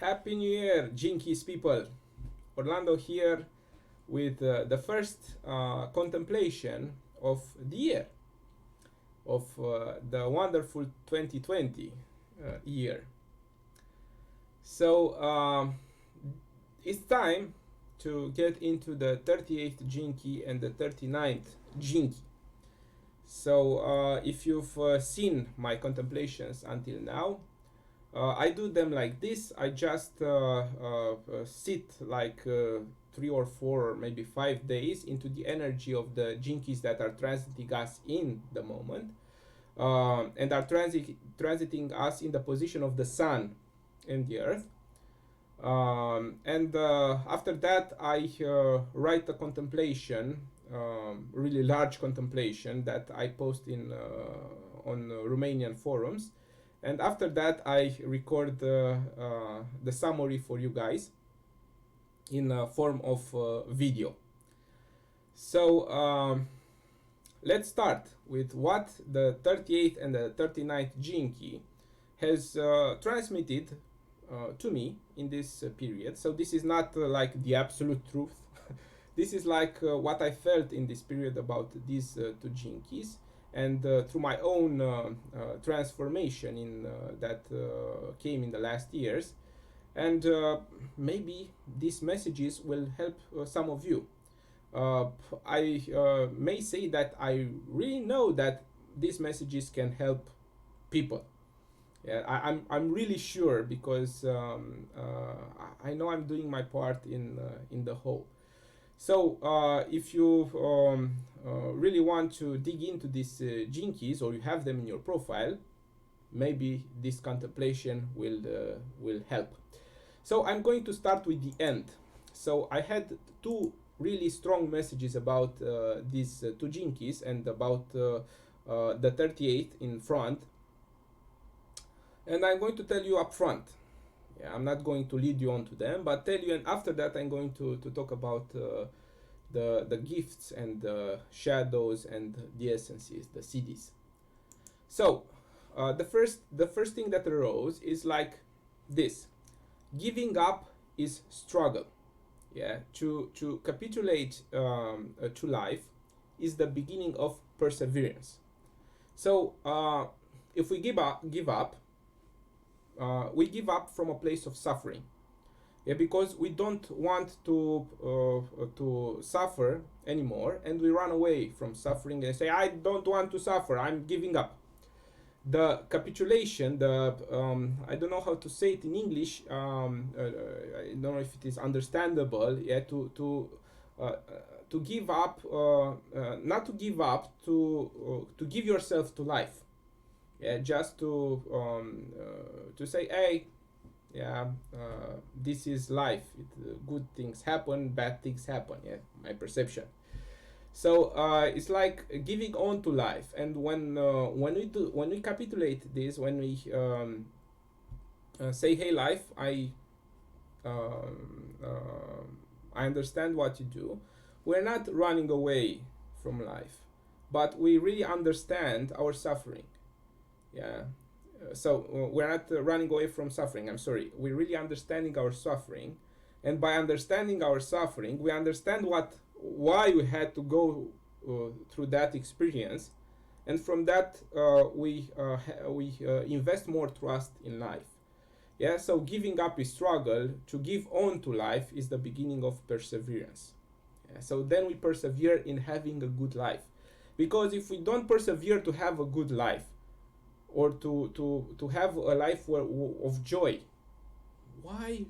Happy New Year, Jinkies people! Orlando here with the first contemplation of the year, of the wonderful 2020 year. So it's time to get into the 38th Jinky and the 39th Jinky. So if you've seen my contemplations until now, I do them like this. I just sit like 3 or 4 or maybe 5 days into the energy of the jinkies that are transiting us in the moment, and are transiting us in the position of the sun and the earth. And after that, I write a contemplation, really large contemplation that I post in on Romanian forums. And after that, I record the summary for you guys in a form of video. So let's start with what the 38th and the 39th Jinki has transmitted to me in this period. So this is not like the absolute truth. This is like what I felt in this period about these two Jinkis, and through my own transformation in that came in the last years. And maybe these messages will help some of you. I may say that I really know that these messages can help people. Yeah, I'm really sure, because I know I'm doing my part in the whole. So if you really want to dig into these jinkies, or you have them in your profile, maybe this contemplation will help. So I'm going to start with the end. So I had two really strong messages about these two jinkies, and about the 38th in front, and I'm going to tell you up front. Yeah, I'm not going to lead you on to them, but tell you, and after that I'm going to talk about the gifts and the shadows and the essences, the CDs. So the first thing that arose is like this: giving up is struggle. Yeah, to capitulate to life is the beginning of perseverance. So if we give up, we give up from a place of suffering. Yeah, because we don't want to suffer anymore, and we run away from suffering and say, I don't want to suffer, I'm giving up. The capitulation, the I don't know how to say it in English. I don't know if it is understandable. Yeah, to give up, not to give up, to give yourself to life. Yeah, just to say, hey, yeah, this is life. Good things happen, bad things happen. Yeah, my perception. So it's like giving on to life. And when we capitulate this, when we say, hey life, I understand what you do, we're not running away from life, but we really understand our suffering. Yeah. So we're not running away from suffering, I'm sorry, we're really understanding our suffering. And by understanding our suffering, we understand why we had to go through that experience. And from that, we invest more trust in life. Yeah, so giving up is struggle. To give on to life is the beginning of perseverance. Yeah, so then we persevere in having a good life. Because if we don't persevere to have a good life, or to have a life of joy, why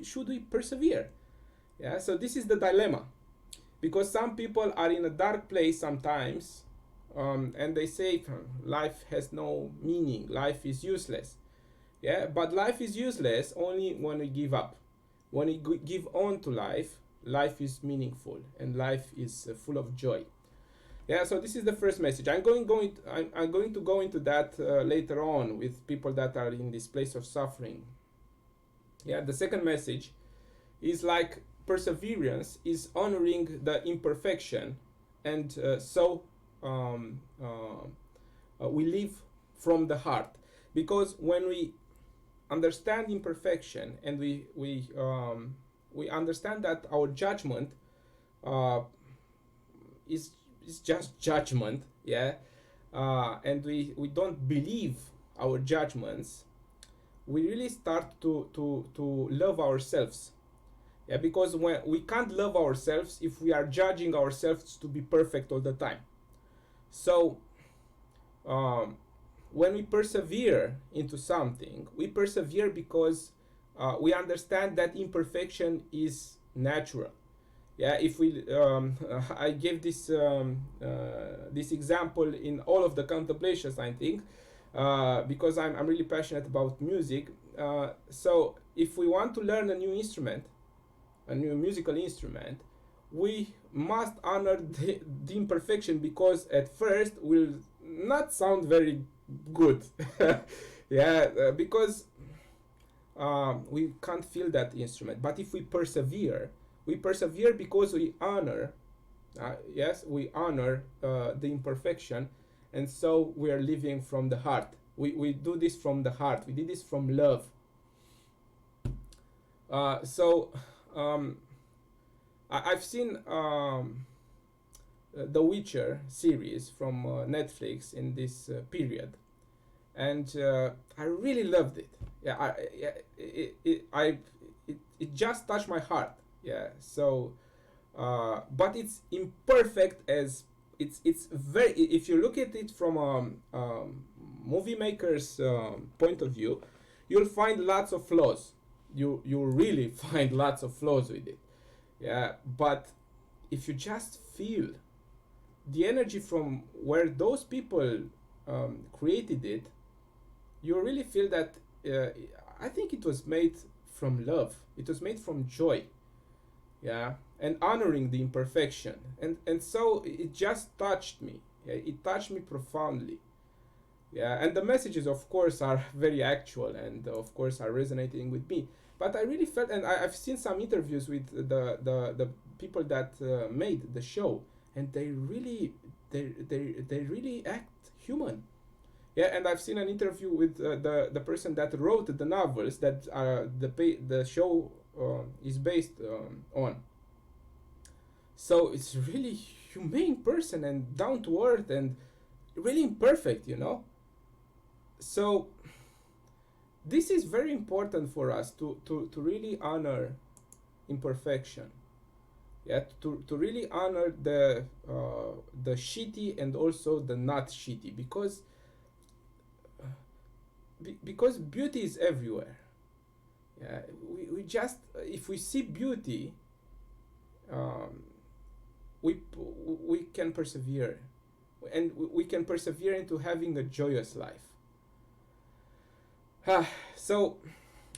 should we persevere? Yeah, so this is the dilemma. Because some people are in a dark place sometimes, and they say life has no meaning, life is useless. Yeah, but life is useless only when we give up. When we give on to life, life is meaningful, and life is full of joy. Yeah, so this is the first message. I'm going to go into that later on with people that are in this place of suffering. Yeah, the second message is like perseverance is honoring the imperfection, and so we live from the heart. Because when we understand imperfection, and we understand that our judgment uh, is just judgment, yeah, and we don't believe our judgments, we really start to love ourselves. Yeah, because when we can't love ourselves if we are judging ourselves to be perfect all the time. So um, when we persevere into something, we persevere because we understand that imperfection is natural. Yeah, if we I gave this example in all of the contemplations, I think, because I'm really passionate about music. So if we want to learn a new instrument, a new musical instrument, we must honor the imperfection, because at first will not sound very good. Yeah, because we can't feel that instrument. But if we persevere because we honor, yes, we honor the imperfection, and so we are living from the heart. We do this from the heart. We did this from love. So um, I've seen the Witcher series from Netflix in this period, and I really loved it. Yeah, it just touched my heart. Yeah, so but it's imperfect as it's very. If you look at it from a movie maker's point of view, you'll find lots of flaws. You really find lots of flaws with it. Yeah, but if you just feel the energy from where those people created it, you really feel that I think it was made from love. It was made from joy. Yeah, and honoring the imperfection, and so it just touched me. Yeah, it touched me profoundly. Yeah, and the messages, of course, are very actual, and of course are resonating with me. But I really felt, and I've seen some interviews with the people that made the show, and they really act human. Yeah, and I've seen an interview with the person that wrote the novels that the show is based on. So it's really humane person and down to earth and really imperfect, you know. So this is very important for us to really honor imperfection. Yeah, to really honor the shitty and also the not shitty, because beauty is everywhere. Yeah, we just, if we see beauty, um, we can persevere, and we can persevere into having a joyous life. So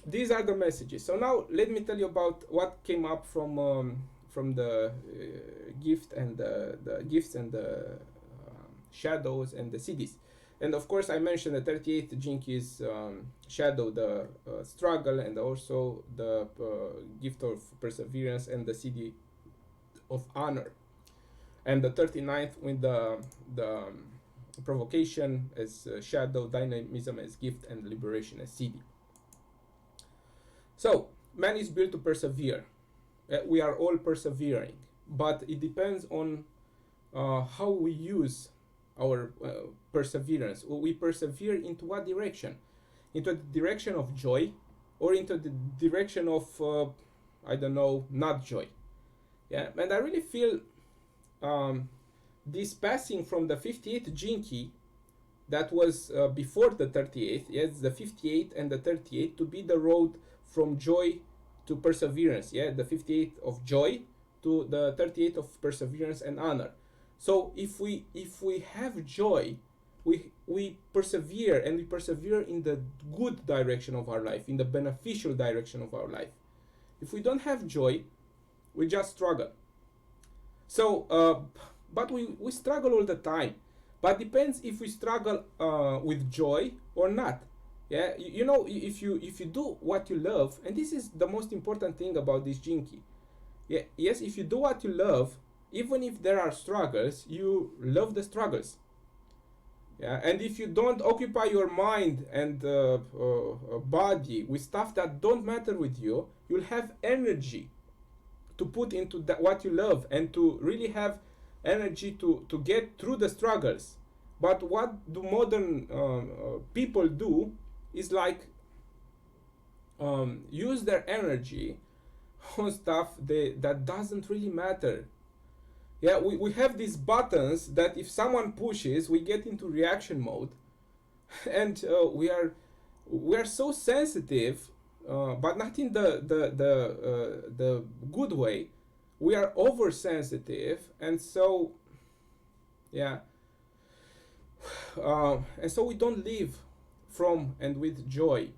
these are the messages. So now let me tell you about what came up from the gift and the gifts and the shadows and the CDs. And of course, I mentioned the 38th Jinkies shadow, the struggle, and also the gift of perseverance, and the CD of honor, and the 39th with the provocation as shadow, dynamism as gift, and liberation as CD. So man is built to persevere. We are all persevering, but it depends on how we use our perseverance. We persevere into what direction? Into the direction of joy, or into the direction of I don't know, not joy. Yeah, and I really feel this passing from the 58th Jinki, that was before the 38th, yes, the 58th and the 38th, to be the road from joy to perseverance. Yeah, the 58th of joy to the 38th of perseverance and honor. So if we have joy, we persevere, and we persevere in the good direction of our life, in the beneficial direction of our life. If we don't have joy, we just struggle. So but we struggle all the time, but depends if we struggle with joy or not. Yeah, you know, if you do what you love, and this is the most important thing about this Jinki. Yeah, yes, if you do what you love, even if there are struggles, you love the struggles. Yeah, and if you don't occupy your mind and body with stuff that don't matter with you, you'll have energy to put into that what you love, and to really have energy to get through the struggles. But what do modern people do is like use their energy on stuff that doesn't really matter. Yeah, we have these buttons that if someone pushes, we get into reaction mode, and we are so sensitive, but not in the good way. We are oversensitive, and so yeah, and so we don't live from and with joy.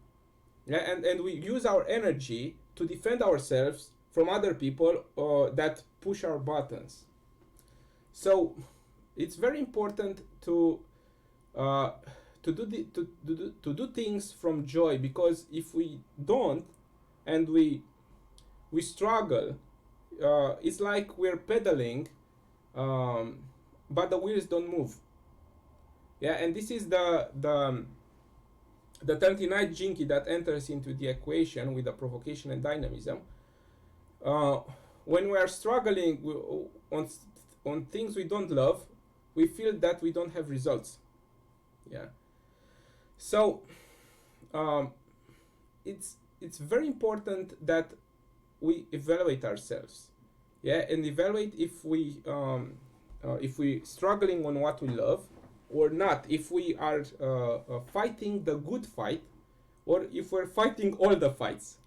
Yeah, and we use our energy to defend ourselves from other people that push our buttons. So it's very important uh, to do things from joy, because if we don't, and we struggle, it's like we're pedaling, um, but the wheels don't move. Yeah, and this is the 39th jinki that enters into the equation with the provocation and dynamism. Uh, when we are struggling on things we don't love, we feel that we don't have results. Yeah. So um, it's very important that we evaluate ourselves. Yeah, and evaluate if we struggling on what we love or not. If we are fighting the good fight, or if we're fighting all the fights.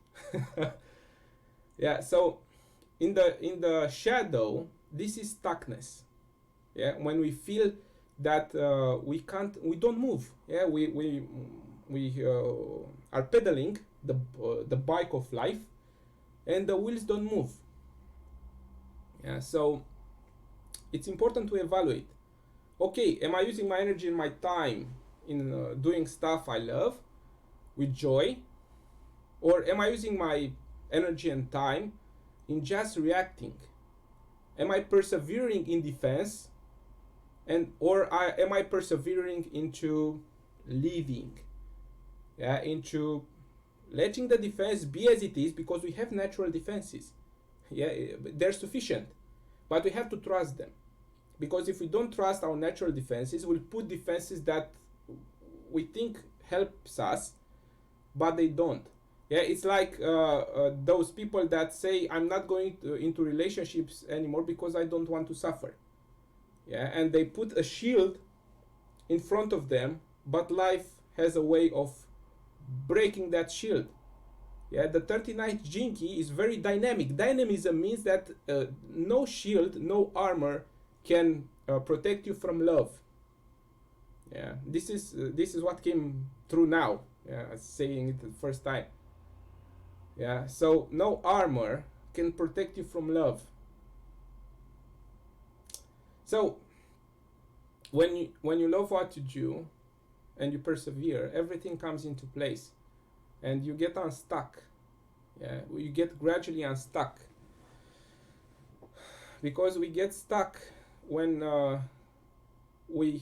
Yeah. So in the shadow, this is stuckness. Yeah, when we feel that we don't move. Yeah, we are pedaling the bike of life, and the wheels don't move. Yeah, so it's important to evaluate. Okay, am I using my energy and my time in doing stuff I love with joy, or am I using my energy and time in just reacting? Am I persevering in defense, am I persevering into living? Yeah, into letting the defense be as it is, because we have natural defenses. Yeah, they're sufficient, but we have to trust them, because if we don't trust our natural defenses, we'll put defenses that we think helps us, but they don't. Yeah, it's like those people that say, I'm not going into relationships anymore because I don't want to suffer. Yeah, and they put a shield in front of them, but life has a way of breaking that shield. Yeah, the 39th jinki is very dynamic. Dynamism means that no shield, no armor can protect you from love. Yeah, this is what came through now. Yeah, saying it the first time. Yeah, so no armor can protect you from love. So when you love what you do and you persevere, everything comes into place, and you get unstuck. Yeah, you get gradually unstuck, because we get stuck when we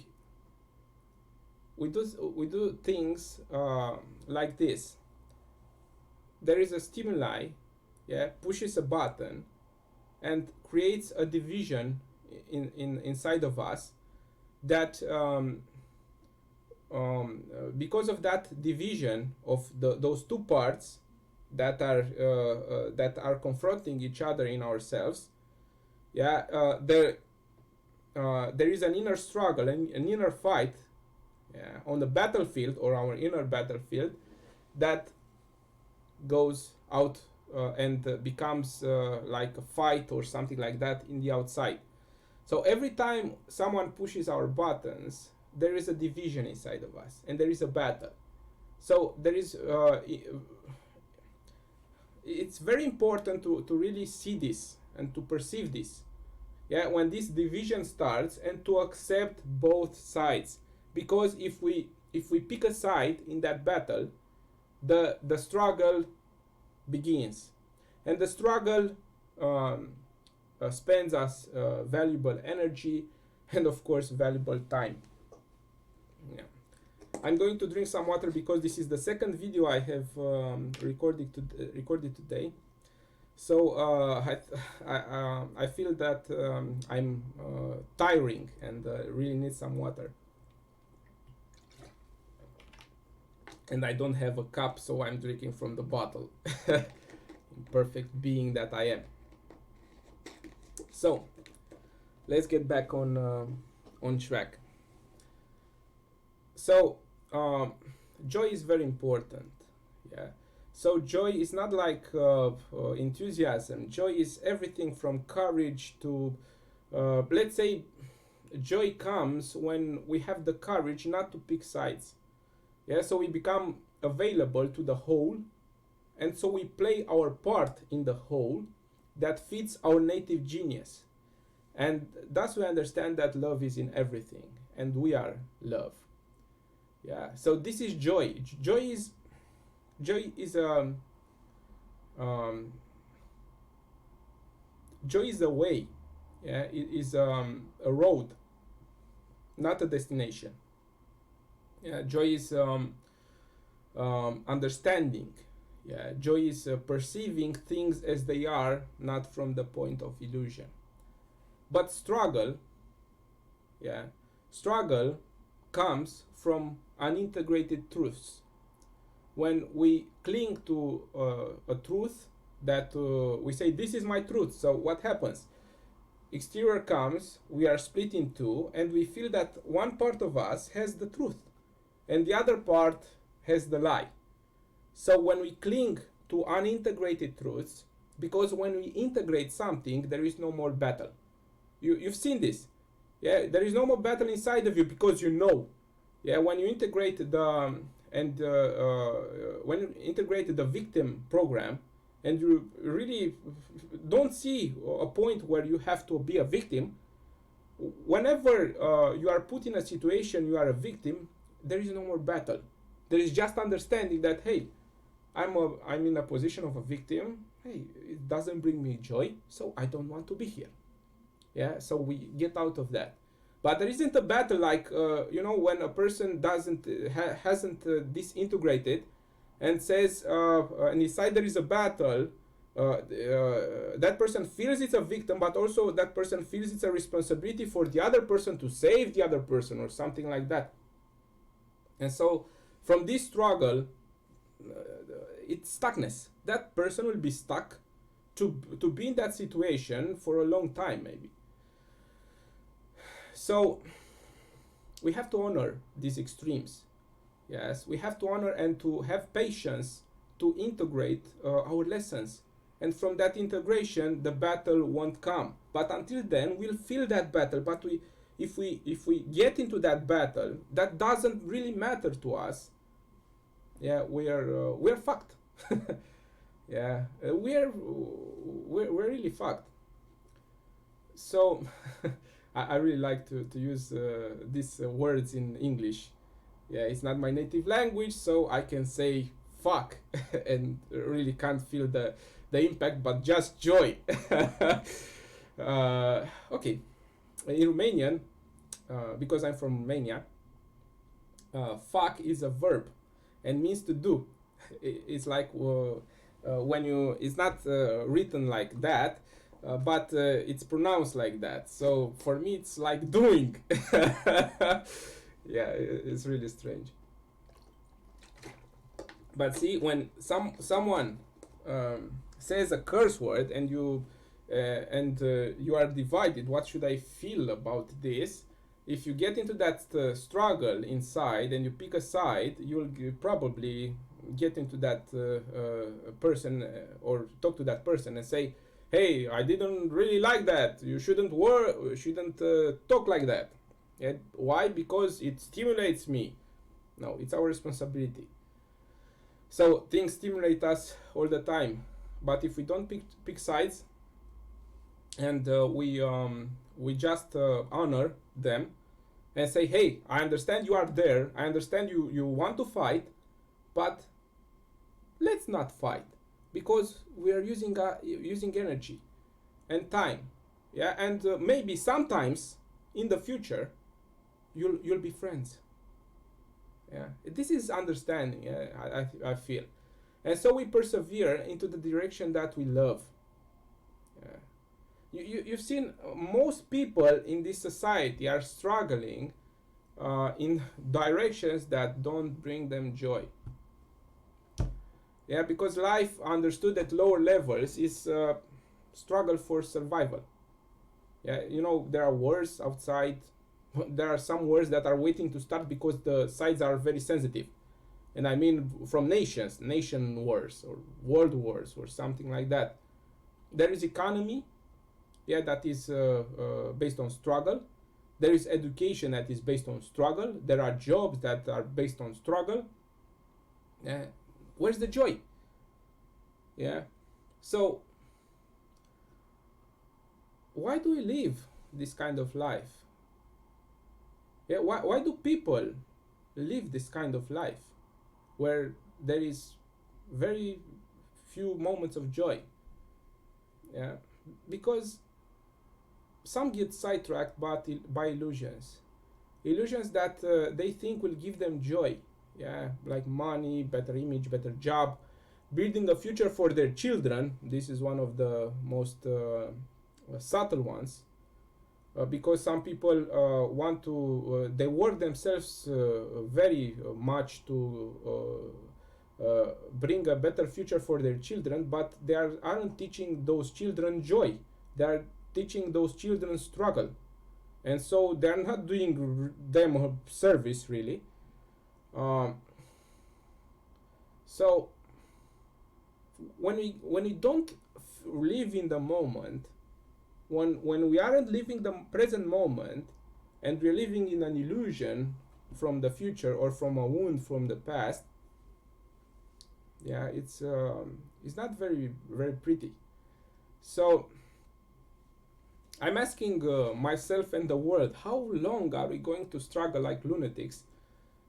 do things like this. There is a stimuli, yeah, pushes a button and creates a division inside of us that because of that division of those two parts that are confronting each other in ourselves, yeah, there is an inner struggle and an inner fight, yeah, on the battlefield, or our inner battlefield, that goes out and becomes like a fight or something like that in the outside. So every time someone pushes our buttons, there is a division inside of us, and there is a battle. So there is it's very important to really see this and to perceive this. Yeah, when this division starts, and to accept both sides, because if we pick a side in that battle, the struggle begins, and the struggle spends us valuable energy, and of course valuable time. Yeah. I'm going to drink some water because this is the second video I have recorded today. So I feel that I'm tiring and really need some water. And I don't have a cup, so I'm drinking from the bottle. Perfect being that I am. So let's get back on track. So joy is very important. Yeah. So joy is not like enthusiasm. Joy is everything from courage to, let's say, joy comes when we have the courage not to pick sides. Yeah, so we become available to the whole, and so we play our part in the whole that fits our native genius. And thus we understand that love is in everything, and we are love. Yeah, so this is joy. Joy is joy is a way. Yeah, it is a road, not a destination. Yeah, joy is understanding. Yeah, joy is perceiving things as they are, not from the point of illusion. But struggle, yeah, struggle comes from unintegrated truths. When we cling to a truth that we say, this is my truth, so what happens? Exterior comes, we are split in two, and we feel that one part of us has the truth and the other part has the lie. So when we cling to unintegrated truths, because when we integrate something, there is no more battle. You've seen this. Yeah, there is no more battle inside of you because you know. Yeah, when you integrate when you integrate the victim program, and you really don't see a point where you have to be a victim. Whenever you are put in a situation you are a victim, there is no more battle. There is just understanding that, hey, I'm in a position of a victim. Hey, it doesn't bring me joy, so I don't want to be here. Yeah, so we get out of that. But there isn't a battle like when a person hasn't disintegrated and says and inside there is a battle. That person feels it's a victim, but also that person feels it's a responsibility for the other person to save the other person or something like that. And so from this struggle, it's stuckness. That person will be stuck to be in that situation for a long time, maybe. So we have to honor these extremes. Yes, we have to honor and to have patience to integrate our lessons. And from that integration, the battle won't come. But until then, we'll feel that battle. But if we get into that battle, that doesn't really matter to us. Yeah, we're fucked. Yeah, we're really fucked. So I really like to use these words in English. Yeah, it's not my native language, so I can say fuck and really can't feel the impact, but just joy. Okay, in Romanian, because I'm from Romania, fuck is a verb and means to do. It's like when you, it's not written like that, but it's pronounced like that. So for me, it's like doing. Yeah, it's really strange. But see, when someone says a curse word and you are divided, what should I feel about this? If you get into that struggle inside and you pick a side, you'll probably get into that person or talk to that person and say, hey, I didn't really like that. You shouldn't talk like that. And why? Because it stimulates me. No, it's our responsibility. So things stimulate us all the time, but if we don't pick sides and we just honor them and say, hey, I understand you are there, I understand you want to fight, but let's not fight, because we are using energy and time. Yeah, and maybe sometimes in the future you'll be friends. Yeah, this is understanding. Yeah, I feel, and so we persevere into the direction that we love. Yeah. You've seen most people in this society are struggling in directions that don't bring them joy. Yeah, because life understood at lower levels is struggle for survival. Yeah, you know, there are wars outside. There are some wars that are waiting to start because the sides are very sensitive. And I mean from nations, nation wars or world wars or something like that. There is economy, yeah, that is based on struggle. There is education that is based on struggle. There are jobs that are based on struggle. Uh, where's the joy? Yeah. So why do we live this kind of life? Yeah. Why do people live this kind of life where there is very few moments of joy? Yeah. Because some get sidetracked by illusions, illusions that they think will give them joy. Yeah, like money, better image, better job, building a future for their children. This is one of the most subtle ones, because some people want to they work themselves very much to bring a better future for their children, but aren't teaching those children joy. They are teaching those children struggle, and so they're not doing them a service really. um, so when we don't live in the moment, when we aren't living the present moment, and we're living in an illusion from the future or from a wound from the past, yeah, it's not very pretty. So I'm asking myself and the world, how long are we going to struggle like lunatics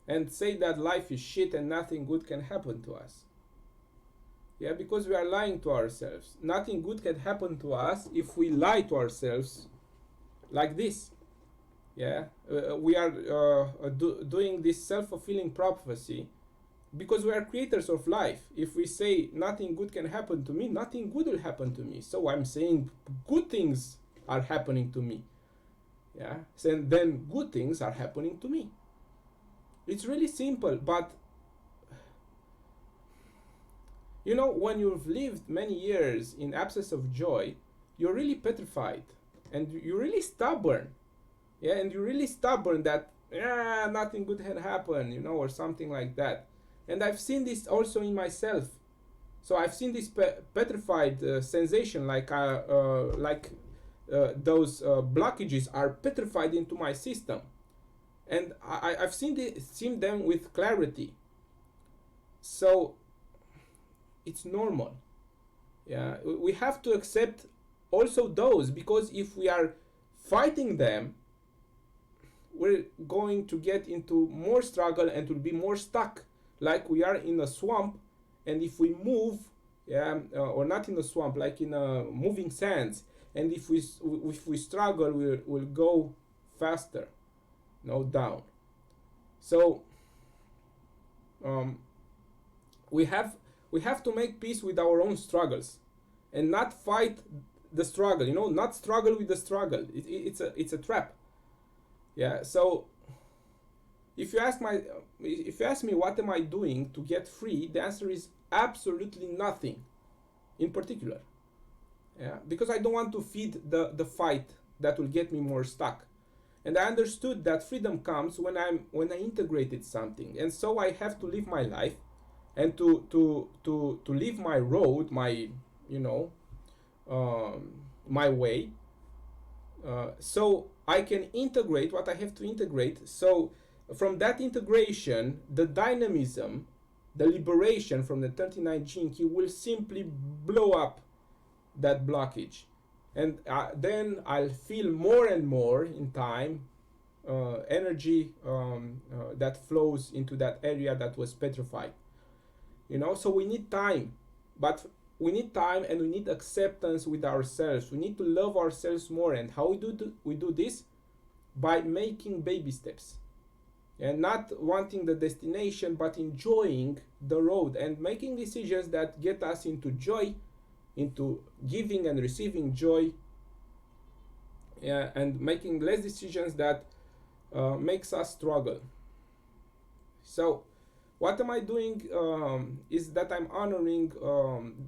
and say that life is shit and nothing good can happen to us? Yeah, because we are lying to ourselves. Nothing good can happen to us if we lie to ourselves like this. Yeah, we are doing this self-fulfilling prophecy because we are creators of life. If we say nothing good can happen to me, nothing good will happen to me. So I'm saying good things are happening to me. Yeah, so then good things are happening to me. It's really simple, but you know, when you've lived many years in absence of joy, you're really petrified and you're really stubborn. Yeah, and you're really stubborn that, yeah, nothing good had happened, you know, or something like that. And I've seen this also in myself. So I've seen this petrified sensation, like those blockages are petrified into my system, and I've seen them with clarity. So it's normal. Yeah, we have to accept also those, because if we are fighting them, we're going to get into more struggle and will be more stuck, like we are in a swamp. And if we move, yeah, or not in a swamp, like in a moving sands, and if we struggle, we'll go faster, no, down. So um, we have we have to make peace with our own struggles and not fight the struggle, you know, not struggle with the struggle. It's a trap. Yeah. So if you ask me what am I doing to get free, the answer is absolutely nothing in particular. Yeah, because I don't want to feed the fight that will get me more stuck. And I understood that freedom comes when I integrated something, and so I have to live my life and to live my road, my, you know, my way, so I can integrate what I have to integrate. So from that integration, the dynamism, the liberation from the 39 gene key will simply blow up that blockage, and then I'll feel more and more in time energy that flows into that area that was petrified. You know, so we need time, but we need time and we need acceptance with ourselves. We need to love ourselves more. And how we do this? By making baby steps. and not wanting the destination but enjoying the road and making decisions that get us into joy, into giving and receiving joy, yeah, and making less decisions that makes us struggle. So what am I doing, is that I'm honoring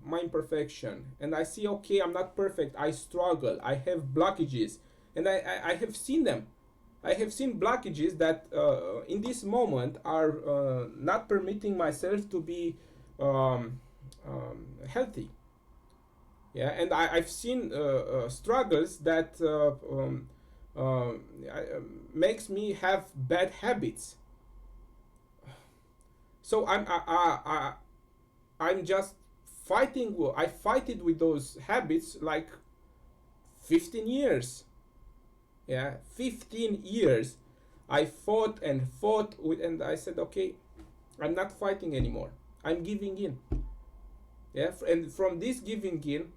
my imperfection, and I see, okay, I'm not perfect, I struggle, I have blockages, and I have seen them. I have seen blockages that in this moment are not permitting myself to be healthy. Yeah, and I've seen struggles that makes me have bad habits. So I'm just fighting. I fight it with those habits like 15 years. Yeah, 15 years. I fought and fought with, and I said, okay, I'm not fighting anymore. I'm giving in. Yeah, and from this giving in,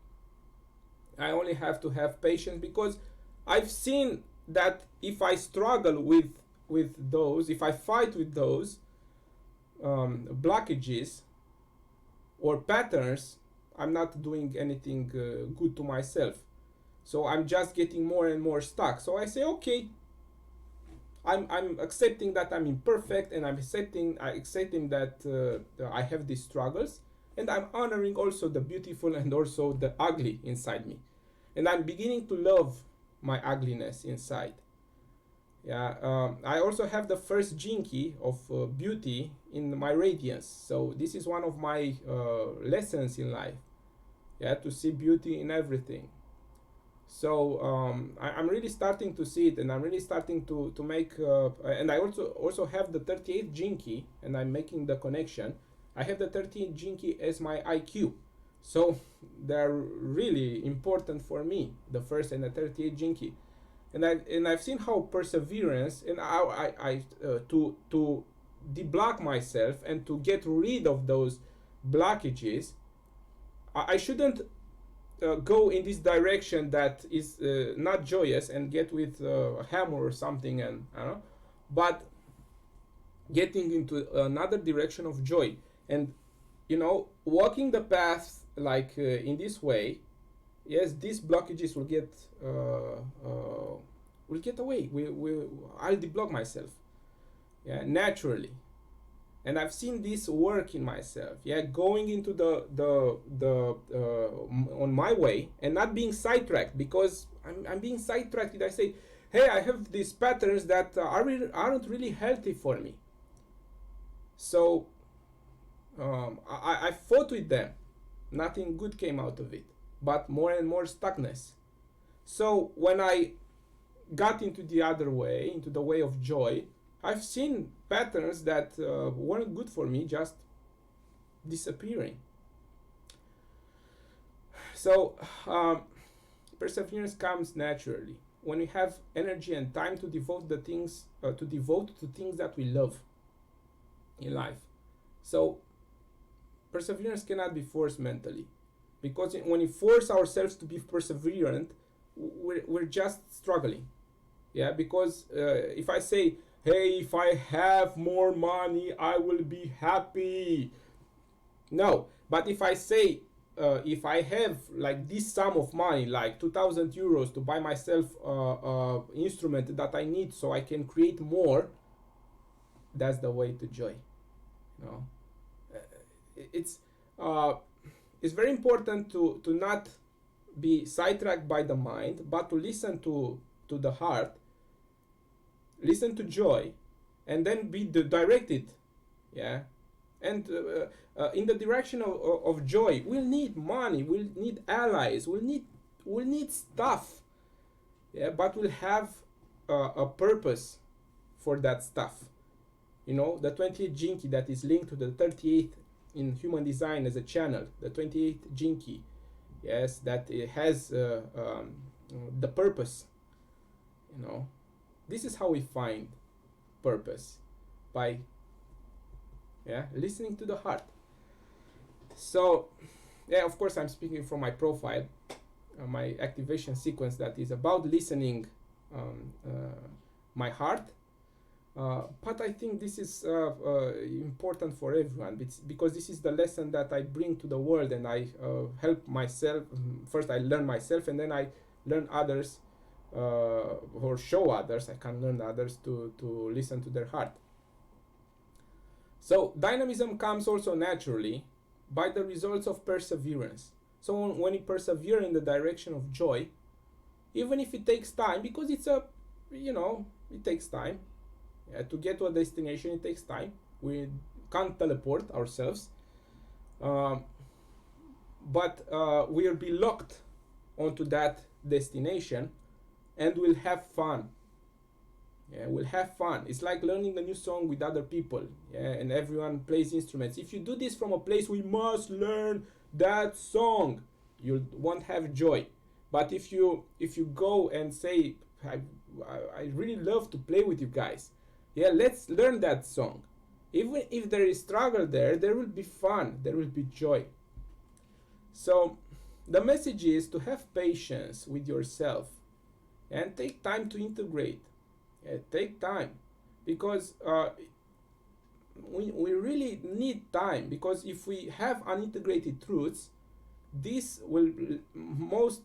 I only have to have patience, because I've seen that if I struggle with those, if I fight with those blockages or patterns, I'm not doing anything good to myself. So I'm just getting more and more stuck. So I say, okay, I'm accepting that I'm imperfect, and I'm accepting that I have these struggles, and I'm honoring also the beautiful and also the ugly inside me, and I'm beginning to love my ugliness inside. Yeah, I also have the first gene key of beauty in my radiance. So this is one of my lessons in life. Yeah, to see beauty in everything. So I'm really starting to see it, and I'm really starting to make. And I also have the 38th gene key, and I'm making the connection. I have the 38th gene key as my IQ. So they're really important for me, the first and the 38th gene key. And I've seen how perseverance and how I to deblock myself and to get rid of those blockages. I shouldn't go in this direction that is not joyous and get with a hammer or something, and I don't know, but getting into another direction of joy, and walking the path like in this way. Yes, these blockages will get away. I'll deblock myself, yeah, naturally. And I've seen this work in myself. Yeah, going into the on my way and not being sidetracked, because I'm being sidetracked. I say, hey, I have these patterns that aren't really healthy for me. So I fought with them. Nothing good came out of it, but more and more stuckness. So when I got into the other way, into the way of joy, I've seen patterns that weren't good for me just disappearing. So perseverance comes naturally when we have energy and time to devote to things that we love in life. So perseverance cannot be forced mentally, because when we force ourselves to be perseverant, we're just struggling. Yeah, because if I say, hey, if I have more money, I will be happy. No, but if I say, if I have like this sum of money, like 2,000 euros, to buy myself instrument that I need so I can create more, that's the way to joy. No, it's uh, it's very important to not be sidetracked by the mind, but to listen to the heart, listen to joy, and then be directed. Yeah, and in the direction of joy, we'll need money, we'll need allies, we'll need stuff. Yeah, but we'll have a purpose for that stuff. The 28th gene key that is linked to the 38th in human design as a channel, the 28th gene key, yes, that it has the purpose. This is how we find purpose, by listening to the heart. So yeah, of course I'm speaking from my profile, my activation sequence that is about listening my heart. But I think this is important for everyone, because this is the lesson that I bring to the world, and I help myself. First, I learn myself, and then I learn others, or show others. I can learn others to listen to their heart. So dynamism comes also naturally by the results of perseverance. So when you persevere in the direction of joy, even if it takes time, because it takes time. To get to a destination, it takes time. We can't teleport ourselves, um, but we'll be locked onto that destination, and we'll have fun. Yeah, we'll have fun. It's like learning a new song with other people, yeah, and everyone plays instruments. If you do this from a place, we must learn that song, you won't have joy. But if you go and say, I really love to play with you guys, yeah, let's learn that song. Even if there is struggle there will be fun, there will be joy. So the message is to have patience with yourself and take time to integrate. Take time, because we really need time, because if we have unintegrated truths, this will most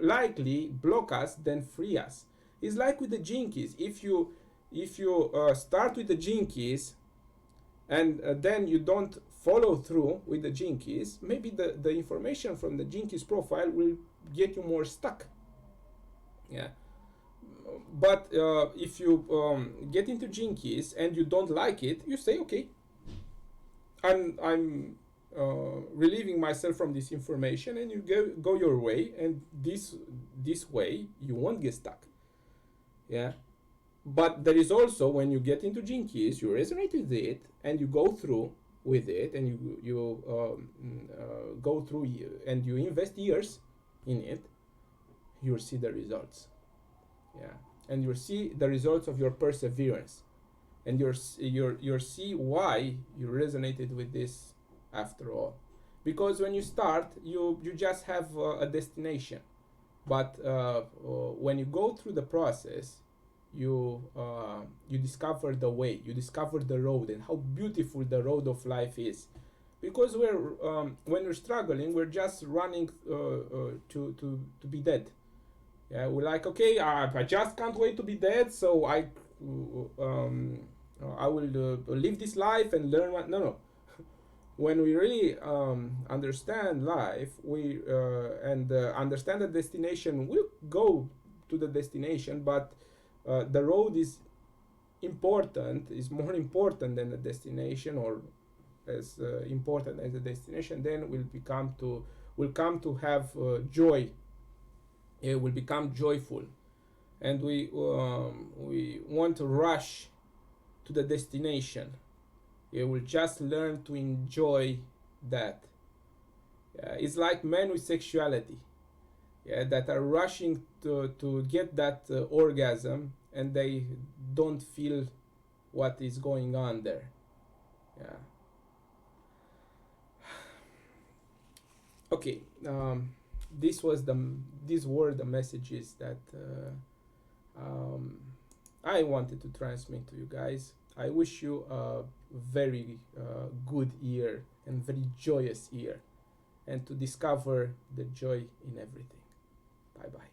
likely block us than free us. It's like with the jinkies. If you start with the jinkies, and then you don't follow through with the jinkies, maybe the information from the jinkies profile will get you more stuck. Yeah. But if you get into jinkies and you don't like it, you say, okay, I'm relieving myself from this information, and you go your way, and this way you won't get stuck. Yeah. But there is also, when you get into jinkies, you resonate with it, and you go through with it, and you go through, and you invest years in it, you'll see the results. Yeah. And you'll see the results of your perseverance, and you'll see why you resonated with this after all. Because when you start, you just have a destination, but when you go through the process, you discover the way, you discover the road, and how beautiful the road of life is. Because when we're struggling, we're just running to be dead. Yeah, we're like, okay, I just can't wait to be dead, so I will live this life and learn what. No. When we really understand life, we and understand the destination, we'll go to the destination, but the road is more important than the destination, or as important as the destination. Then we'll come to have joy. It will become joyful, and we want to rush to the destination. You will just learn to enjoy that. It's like men with sexuality, yeah, that are rushing to get that orgasm, and they don't feel what is going on there. Yeah. Okay. These were the messages that um, I wanted to transmit to you guys. I wish you a very good year, and very joyous year, and to discover the joy in everything. Bye bye.